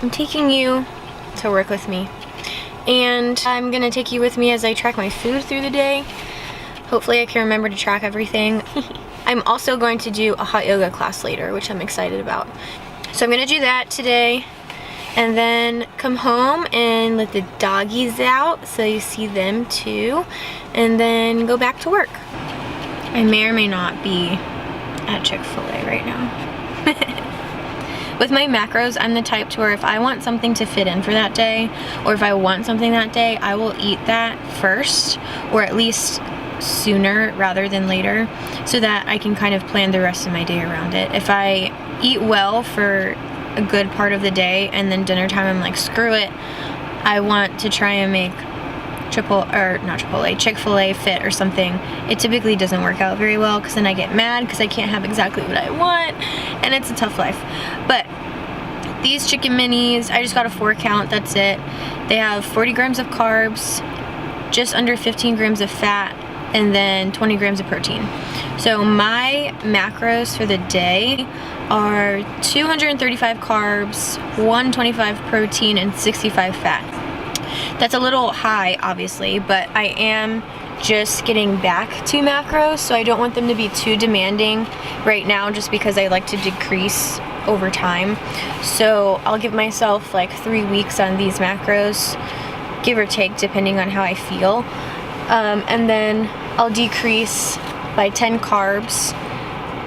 I'm taking you to work with me. And I'm gonna take you with me as I track my food through the day. Hopefully I can remember to track everything. I'm also going to do a hot yoga class later, which I'm excited about. So I'm gonna do that today, and then come home and let the doggies out so you see them too, and then go back to work. I may or may not be at Chick-fil-A right now. With my macros, I'm the type to where if I want something to fit in for that day, or if I want something that day, I will eat that first, or at least sooner rather than later, so that I can kind of plan the rest of my day around it. If I eat well for a good part of the day and then dinner time I'm like, screw it, I want to try and make Chick-fil-A fit or something, it typically doesn't work out very well, because then I get mad because I can't have exactly what I want, and it's a tough life. But these chicken minis, I just got a 4 count, that's it. They have 40 grams of carbs, just under 15 grams of fat, and then 20 grams of protein. So my macros for the day are 235 carbs, 125 protein, and 65 fat. That's a little high, obviously, but I am just getting back to macros, so I don't want them to be too demanding right now, just because I like to decrease over time. So I'll give myself like 3 weeks on these macros, give or take, depending on how I feel. And then I'll decrease by 10 carbs,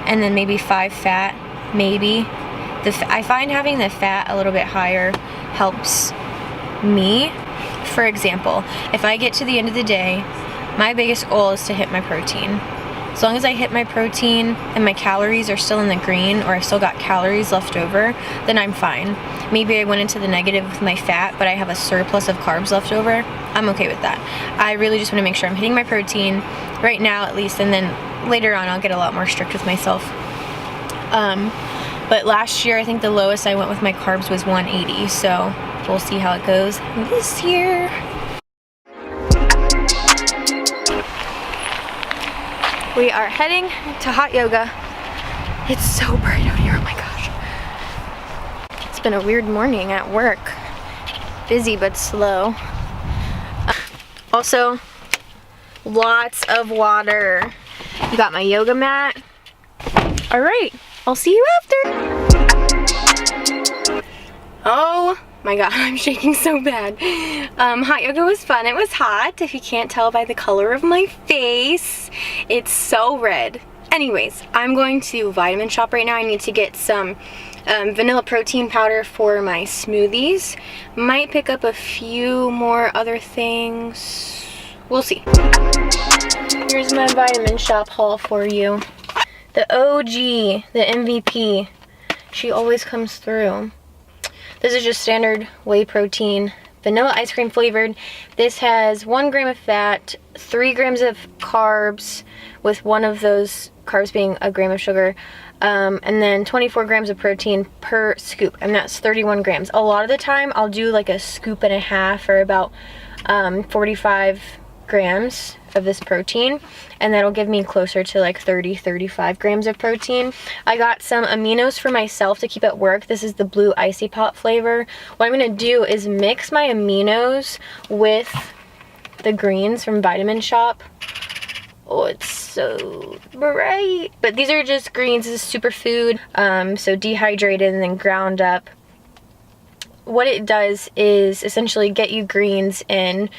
and then maybe 5 fat, maybe. I find having the fat a little bit higher helps me. For example, if I get to the end of the day, my biggest goal is to hit my protein. As long as I hit my protein and my calories are still in the green, or I've still got calories left over, then I'm fine. Maybe I went into the negative with my fat, but I have a surplus of carbs left over. I'm okay with that. I really just want to make sure I'm hitting my protein right now at least, and then later on I'll get a lot more strict with myself. But last year I think the lowest I went with my carbs was 180, so we'll see how it goes this year. We are heading to hot yoga. It's so bright out here, oh my gosh. It's been a weird morning at work. Busy but slow. Also, lots of water. Got my yoga mat. All right, I'll see you after. Oh my god, I'm shaking so bad. Hot yoga was fun. It was hot, if you can't tell by the color of my face. It's so red. Anyways, I'm going to vitamin shop right now. I need to get some vanilla protein powder for my smoothies. Might pick up a few more other things. We'll see. Here's my vitamin shop haul for you. The OG, the MVP. She always comes through. This is just standard whey protein, vanilla ice cream flavored. This has 1 gram of fat, 3 grams of carbs, with one of those carbs being a gram of sugar, and then 24 grams of protein per scoop, and that's 31 grams. A lot of the time I'll do like a scoop and a half, or about 45 grams of this protein, and that'll give me closer to like 30-35 grams of protein. I got some aminos for myself to keep at work. This is the blue icy pop flavor. What I'm gonna do is mix my aminos with the greens from Vitamin Shop. Oh, it's so bright. But these are just greens. This is superfood, so dehydrated and then ground up. What it does is essentially get you greens in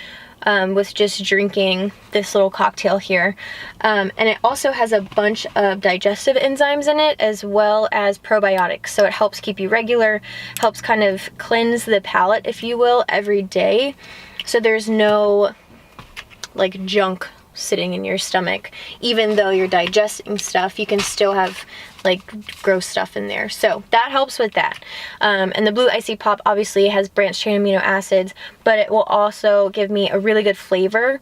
with just drinking this little cocktail here. And it also has a bunch of digestive enzymes in it, as well as probiotics. So it helps keep you regular, helps kind of cleanse the palate, if you will, every day. So there's no like junk sitting in your stomach. Even though you're digesting stuff, you can still have like gross stuff in there. So that helps with that. And the blue icy pop obviously has branched chain amino acids, but it will also give me a really good flavor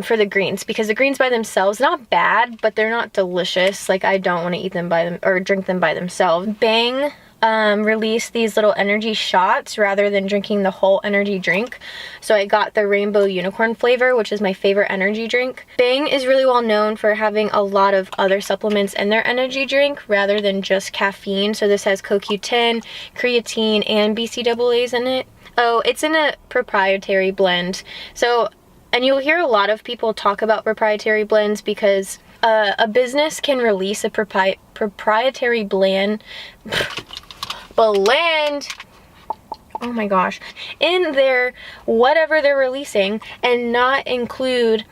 for the greens, because the greens by themselves, not bad, but they're not delicious. Like, I don't want to eat them by them or drink them by themselves. Bang release these little energy shots rather than drinking the whole energy drink. So I got the rainbow unicorn flavor, which is my favorite energy drink. Bang is really well known for having a lot of other supplements in their energy drink rather than just caffeine. So this has CoQ10, creatine, and BCAAs in it. Oh, it's in a proprietary blend. So, and you'll hear a lot of people talk about proprietary blends because a business can release a proprietary blend, oh my gosh, in their whatever they're releasing and not include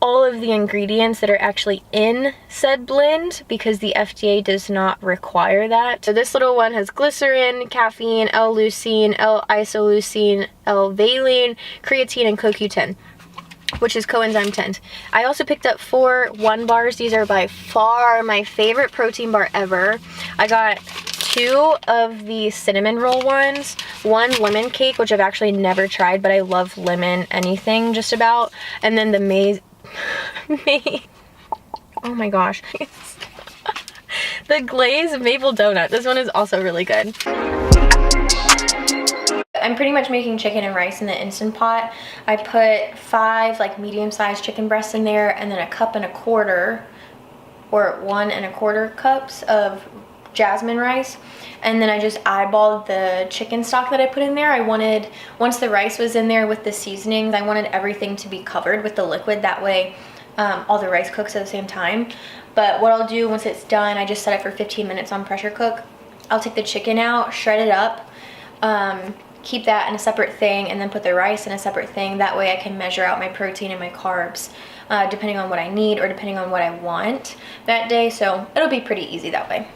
all of the ingredients that are actually in said blend because the FDA does not require that. So this little one has glycerin, caffeine, L-leucine, L-isoleucine, L-valine, creatine, and CoQ10, which is coenzyme 10. I also picked up 4 1 bars. These are by far my favorite protein bar ever. I got 2 of the cinnamon roll ones, 1 lemon cake, which I've actually never tried, but I love lemon anything just about, and then the maize, oh my gosh, the glazed maple donut. This one is also really good. I'm pretty much making chicken and rice in the Instant Pot. I put 5 like medium-sized chicken breasts in there and then 1 1/4 cups or 1 1/4 cups of jasmine rice. And then I just eyeballed the chicken stock that I put in there. I wanted, once the rice was in there with the seasonings, I wanted everything to be covered with the liquid. That way all the rice cooks at the same time. But what I'll do once it's done, I just set it for 15 minutes on pressure cook. I'll take the chicken out, shred it up, keep that in a separate thing, and then put the rice in a separate thing. That way I can measure out my protein and my carbs depending on what I need or depending on what I want that day. So it'll be pretty easy that way.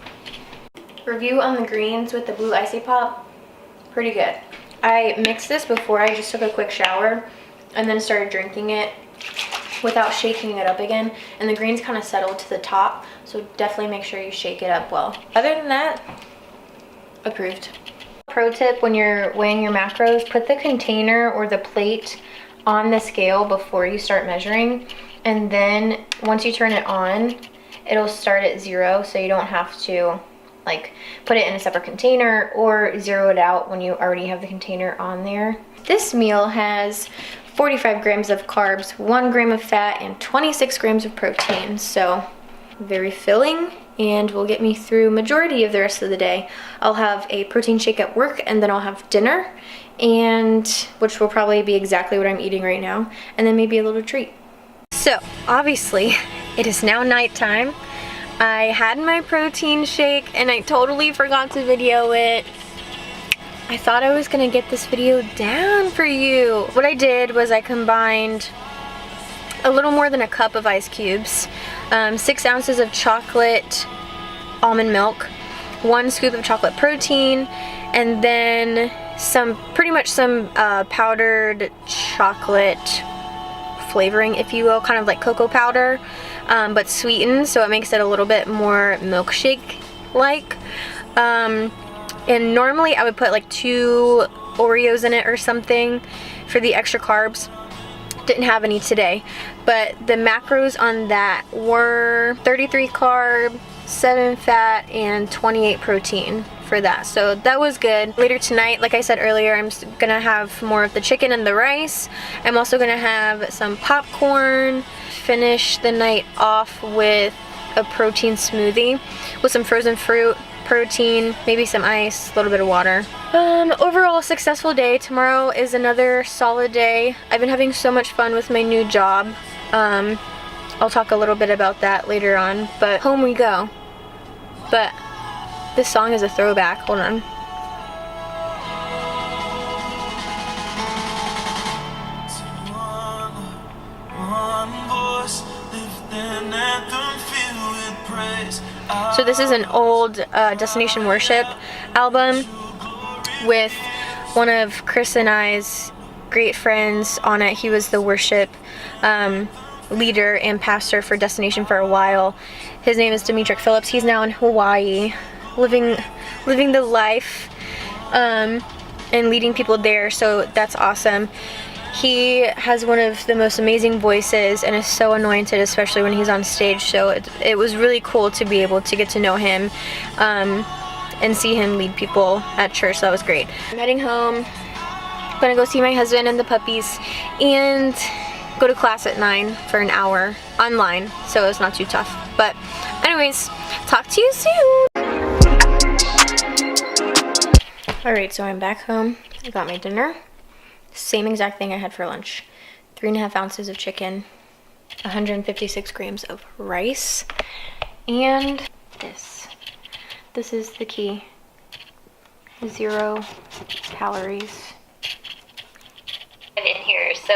Review on the greens with the blue icy pop, pretty good. I mixed this before I just took a quick shower and then started drinking it without shaking it up again, and the greens kind of settled to the top, so definitely make sure you shake it up well. Other than that, approved. Pro tip when you're weighing your macros, put the container or the plate on the scale before you start measuring, and then once you turn it on, it'll start at 0, so you don't have to like put it in a separate container or zero it out when you already have the container on there. This meal has 45 grams of carbs, 1 gram of fat, and 26 grams of protein. So very filling and will get me through majority of the rest of the day. I'll have a protein shake at work and then I'll have dinner, and which will probably be exactly what I'm eating right now, and then maybe a little treat. So obviously it is now nighttime. I had my protein shake and I totally forgot to video it. I thought I was gonna get this video down for you. What I did was I combined a little more than a cup of ice cubes, 6 ounces of chocolate almond milk, 1 scoop of chocolate protein, and then pretty much some powdered chocolate flavoring, if you will, kind of like cocoa powder, but sweetened, so it makes it a little bit more milkshake-like. And normally I would put like 2 Oreos in it or something for the extra carbs. Didn't have any today, but the macros on that were 33 carb, 7 fat, and 28 protein for that, so that was good. Later tonight, like I said earlier, I'm gonna have more of the chicken and the rice. I'm also gonna have some popcorn, finish the night off with a protein smoothie with some frozen fruit, protein, maybe some ice, a little bit of water. Overall successful day. Tomorrow is another solid day. I've been having so much fun with my new job. I'll talk a little bit about that later on, but home we go. But this song is a throwback. Hold on. So this is an old Destination Worship album with one of Chris and I's great friends on it. He was the worship leader and pastor for Destination for a while. His name is Demetric Phillips. He's now in Hawaii, living the life and leading people there, so that's awesome. He has one of the most amazing voices and is so anointed, especially when he's on stage, so it was really cool to be able to get to know him. and see him lead people at church. That was great. I'm heading home. Gonna go see my husband and the puppies and go to class at 9 for an hour online, so it's not too tough. But anyways, talk to you soon. Alright, so I'm back home. I got my dinner. Same exact thing I had for lunch. 3.5 ounces of chicken, 156 grams of rice, and this. This is the key. 0 calories. In here. So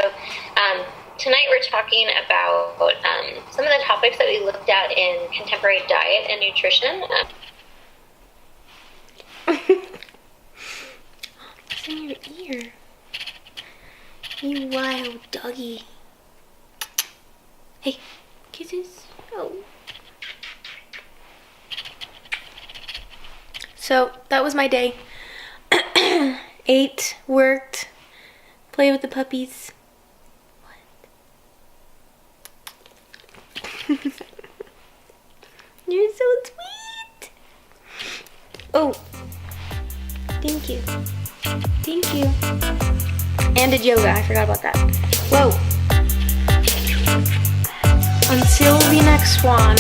tonight we're talking about some of the topics that we looked at in contemporary diet and nutrition. What's in your ear? You wild doggy. Hey, kisses. Oh. So that was my day. Ate, worked, play with the puppies. What? You're so sweet. Oh, thank you. Thank you. And did yoga. I forgot about that. Whoa. Until the next one.